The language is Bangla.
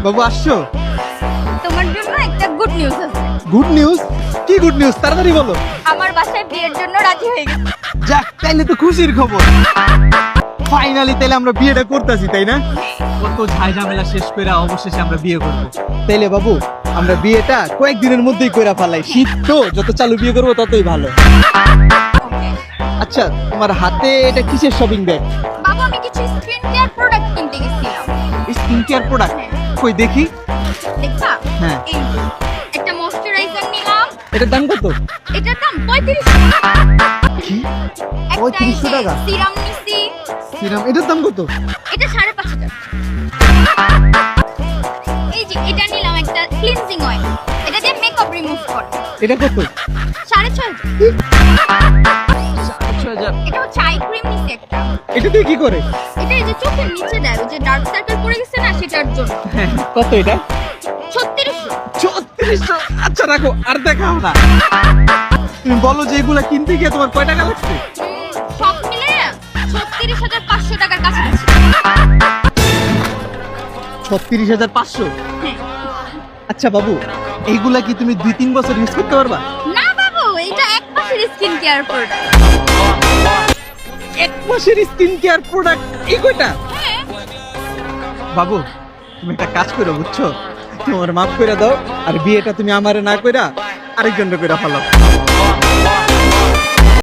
বাবু আসছো? তোমার জন্য একটা গুড নিউজ আছে। Good news? কি গুড নিউজ, তাড়াতাড়ি বলো। আমার বাসায় বিয়ের জন্য রাজি হয়ে গেছে। যাক, তাইলে তো খুশির খবর। ফাইনালি তাইলে আমরা বিয়েটা করতেছি, তাই না? কত ঝাই ঝামেলা শেষ করে অবশেষে আমরা বিয়ে করব। তাইলে বাবু আমরা বিয়েটা কয়েকদিনের মধ্যেই কইরা ফেলাই। শীত তো, যত চালু বিয়ে করবো ততই ভালো। আচ্ছা, তোমার হাতে এটা কিসের শপিং ব্যাগ? বাবু আমি কিছু স্কিন কেয়ার প্রোডাক্ট কিনতে গেছিলাম। Skin care product? কই দেখি। দেখবা? হ্যাঁ। এই যে, একটা ময়শ্চারাইজার নিলাম। এটার দাম কত? এটার দাম 35 টাকা। কি? একটা 3500 টাকা? সিরাম নিছি। সিরাম, এটার দাম কত? এটা 5.5 টাকা। এই যে এটা নিলাম একটা ক্লিনজিং অয়েল। এটা দিয়ে মেকআপ রিমুভ করে। এটা কত? 6.5 6000। এটা হচ্ছে আই ক্রিম নিছি একটা। এটা দিয়ে কি করে? এটা এই যে চোখের নিচে দেয়, ওই যে ডার্ক সার্কেল পড়ে গেছে না, সেটার জন্য। হ্যাঁ, কত এটা? 3600। 3400? আচ্ছা রাখো, আর দেখাও না। তুমি বলো যে এগুলা কিনতে গিয়ে তোমার কয় টাকা লাগছে? সব মিলে 36,500 টাকার কাছাকাছি। 36,500? হ্যাঁ। আচ্ছা বাবু, এইগুলা কি তুমি 2-3 বছর ইউজ করতে পারবা? না বাবু, এটা এক মাসের স্কিন কেয়ার প্রোডাক্ট। এক মাসের স্কিন কেয়ার প্রোডাক্ট এই কয়টা? হ্যাঁ। বাবু তুমি একটা কাজ করো, বুঝছো? তোমার মাফ করে দাও, আর বিয়েটা তুমি আমারে না কইরা আরেকজনকে কইরা ফেলো।